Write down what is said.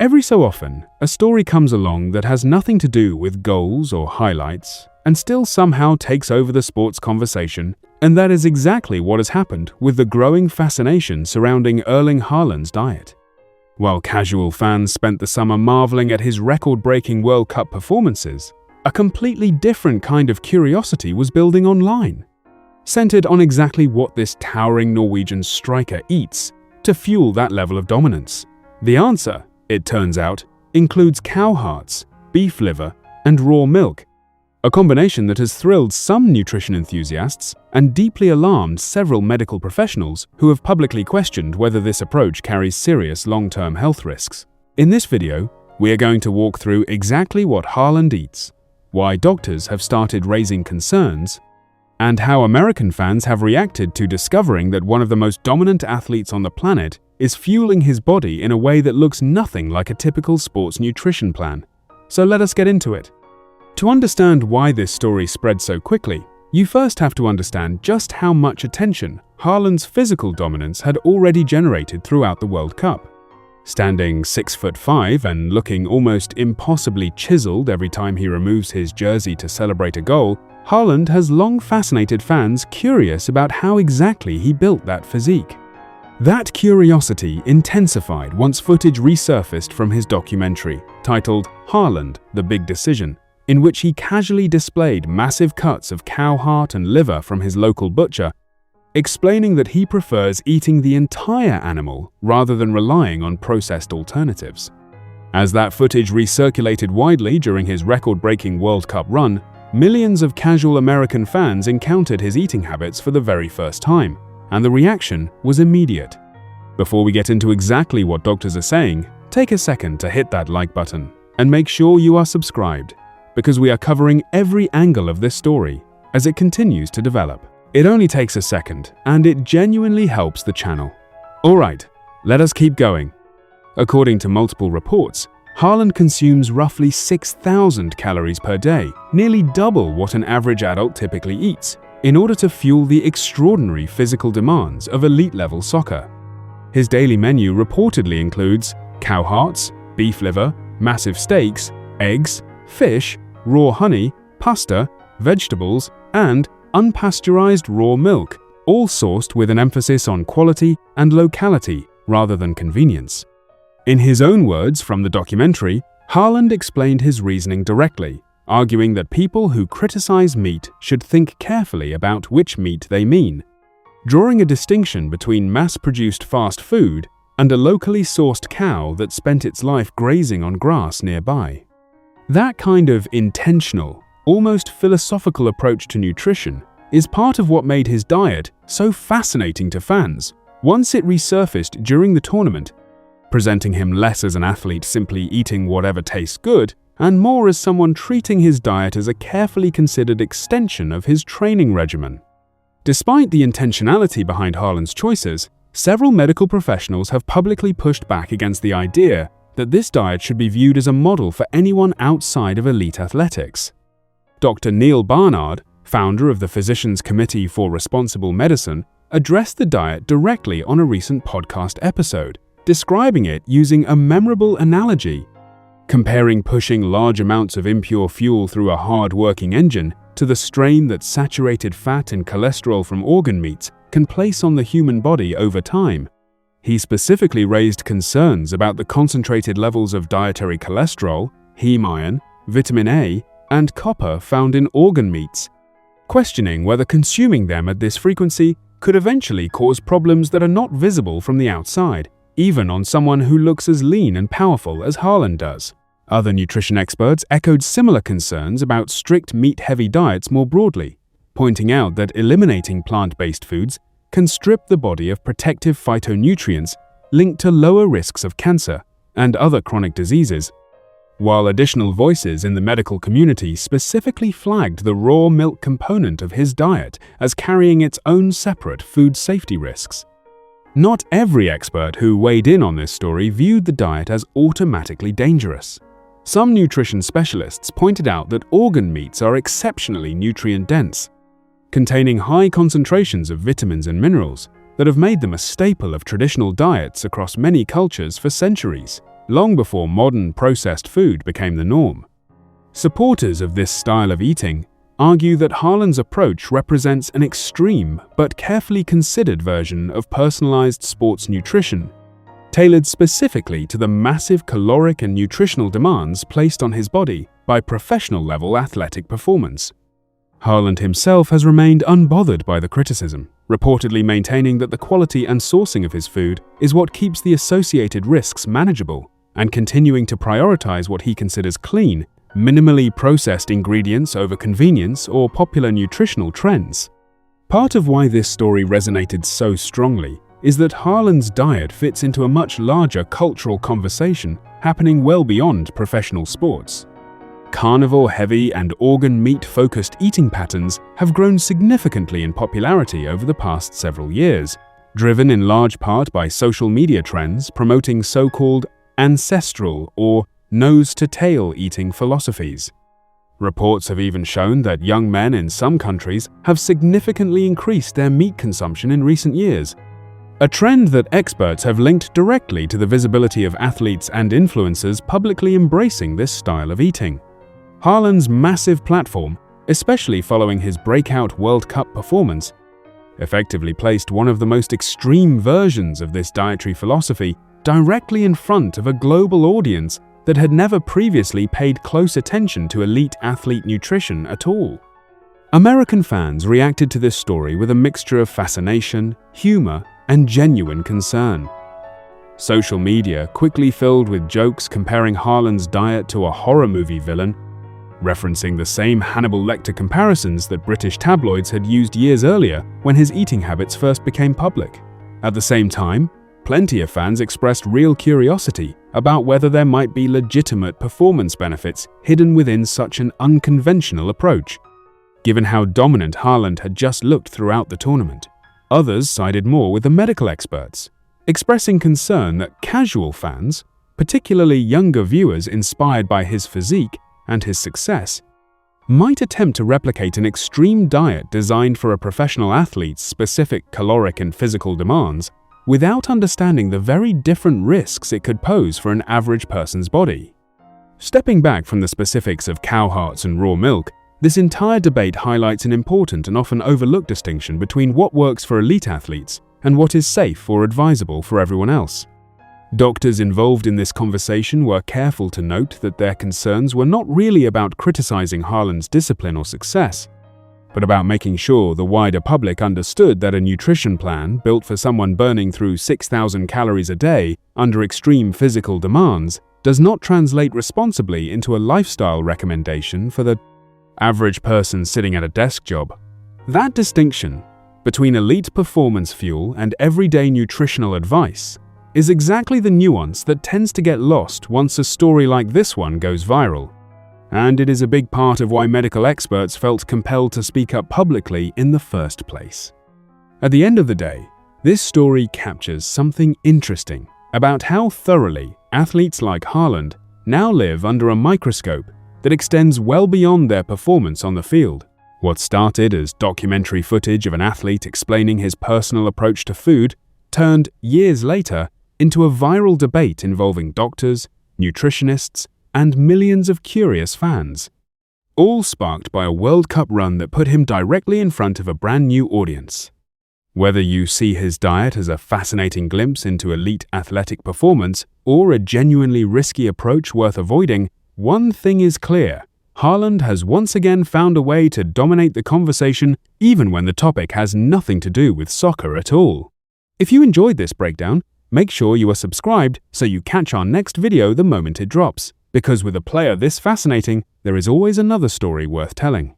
Every so often, a story comes along that has nothing to do with goals or highlights, and still somehow takes over the sports conversation, and that is exactly what has happened with the growing fascination surrounding Erling Haaland's diet. While casual fans spent the summer marveling at his record-breaking World Cup performances, a completely different kind of curiosity was building online, centered on exactly what this towering Norwegian striker eats to fuel that level of dominance. The answer, it turns out, includes cow hearts, beef liver, and raw milk, a combination that has thrilled some nutrition enthusiasts and deeply alarmed several medical professionals who have publicly questioned whether this approach carries serious long-term health risks. In this video, we are going to walk through exactly what Haaland eats, why doctors have started raising concerns, and how American fans have reacted to discovering that one of the most dominant athletes on the planet is fueling his body in a way that looks nothing like a typical sports nutrition plan. So let us get into it. To understand why this story spread so quickly, you first have to understand just how much attention Haaland's physical dominance had already generated throughout the World Cup. Standing 6'5" and looking almost impossibly chiseled every time he removes his jersey to celebrate a goal, Haaland has long fascinated fans curious about how exactly he built that physique. That curiosity intensified once footage resurfaced from his documentary, titled Haaland, The Big Decision, in which he casually displayed massive cuts of cow heart and liver from his local butcher, explaining that he prefers eating the entire animal rather than relying on processed alternatives. As that footage recirculated widely during his record-breaking World Cup run, millions of casual American fans encountered his eating habits for the very first time, and the reaction was immediate. Before we get into exactly what doctors are saying, take a second to hit that like button and make sure you are subscribed, because we are covering every angle of this story as it continues to develop. It only takes a second, and it genuinely helps the channel. Alright, let us keep going. According to multiple reports, Haaland consumes roughly 6,000 calories per day, nearly double what an average adult typically eats, in order to fuel the extraordinary physical demands of elite-level soccer. His daily menu reportedly includes cow hearts, beef liver, massive steaks, eggs, fish, raw honey, pasta, vegetables, and unpasteurized raw milk, all sourced with an emphasis on quality and locality rather than convenience. In his own words from the documentary, Haaland explained his reasoning directly, arguing that people who criticize meat should think carefully about which meat they mean, drawing a distinction between mass-produced fast food and a locally sourced cow that spent its life grazing on grass nearby. That kind of intentional, almost philosophical approach to nutrition is part of what made his diet so fascinating to fans once it resurfaced during the tournament, presenting him less as an athlete simply eating whatever tastes good, and more as someone treating his diet as a carefully considered extension of his training regimen. Despite the intentionality behind Haaland's choices, several medical professionals have publicly pushed back against the idea that this diet should be viewed as a model for anyone outside of elite athletics. Dr. Neil Barnard, founder of the Physicians Committee for Responsible Medicine, addressed the diet directly on a recent podcast episode, describing it using a memorable analogy, comparing pushing large amounts of impure fuel through a hard-working engine to the strain that saturated fat and cholesterol from organ meats can place on the human body over time. He specifically raised concerns about the concentrated levels of dietary cholesterol, heme iron, vitamin A, and copper found in organ meats, questioning whether consuming them at this frequency could eventually cause problems that are not visible from the outside, even on someone who looks as lean and powerful as Haaland does. Other nutrition experts echoed similar concerns about strict meat-heavy diets more broadly, pointing out that eliminating plant-based foods can strip the body of protective phytonutrients linked to lower risks of cancer and other chronic diseases, while additional voices in the medical community specifically flagged the raw milk component of his diet as carrying its own separate food safety risks. Not every expert who weighed in on this story viewed the diet as automatically dangerous. Some nutrition specialists pointed out that organ meats are exceptionally nutrient-dense, containing high concentrations of vitamins and minerals that have made them a staple of traditional diets across many cultures for centuries. long before modern processed food became the norm. Supporters of this style of eating argue that Haaland's approach represents an extreme but carefully considered version of personalized sports nutrition, tailored specifically to the massive caloric and nutritional demands placed on his body by professional-level athletic performance. Haaland himself has remained unbothered by the criticism, reportedly maintaining that the quality and sourcing of his food is what keeps the associated risks manageable, and continuing to prioritize what he considers clean, minimally processed ingredients over convenience or popular nutritional trends. Part of why this story resonated so strongly is that Haaland's diet fits into a much larger cultural conversation happening well beyond professional sports. Carnivore-heavy and organ meat-focused eating patterns have grown significantly in popularity over the past several years, driven in large part by social media trends promoting so-called ancestral or nose-to-tail eating philosophies. Reports have even shown that young men in some countries have significantly increased their meat consumption in recent years, a trend that experts have linked directly to the visibility of athletes and influencers publicly embracing this style of eating. Haaland's massive platform, especially following his breakout World Cup performance, effectively placed one of the most extreme versions of this dietary philosophy directly in front of a global audience that had never previously paid close attention to elite athlete nutrition at all. American fans reacted to this story with a mixture of fascination, humor, and genuine concern. Social media quickly filled with jokes comparing Haaland's diet to a horror movie villain, referencing the same Hannibal Lecter comparisons that British tabloids had used years earlier when his eating habits first became public. At the same time, plenty of fans expressed real curiosity about whether there might be legitimate performance benefits hidden within such an unconventional approach, given how dominant Haaland had just looked throughout the tournament. Others sided more with the medical experts, expressing concern that casual fans, particularly younger viewers inspired by his physique and his success, might attempt to replicate an extreme diet designed for a professional athlete's specific caloric and physical demands without understanding the very different risks it could pose for an average person's body. Stepping back from the specifics of cow hearts and raw milk, this entire debate highlights an important and often overlooked distinction between what works for elite athletes and what is safe or advisable for everyone else. Doctors involved in this conversation were careful to note that their concerns were not really about criticizing Haaland's discipline or success, but about making sure the wider public understood that a nutrition plan built for someone burning through 6,000 calories a day under extreme physical demands does not translate responsibly into a lifestyle recommendation for the average person sitting at a desk job. That distinction between elite performance fuel and everyday nutritional advice is exactly the nuance that tends to get lost once a story like this one goes viral. And it is a big part of why medical experts felt compelled to speak up publicly in the first place. At the end of the day, this story captures something interesting about how thoroughly athletes like Haaland now live under a microscope that extends well beyond their performance on the field. What started as documentary footage of an athlete explaining his personal approach to food turned, years later, into a viral debate involving doctors, nutritionists, and millions of curious fans, all sparked by a World Cup run that put him directly in front of a brand new audience. Whether you see his diet as a fascinating glimpse into elite athletic performance or a genuinely risky approach worth avoiding, one thing is clear: Haaland has once again found a way to dominate the conversation even when the topic has nothing to do with soccer at all. If you enjoyed this breakdown, make sure you are subscribed so you catch our next video the moment it drops, because with a player this fascinating, there is always another story worth telling.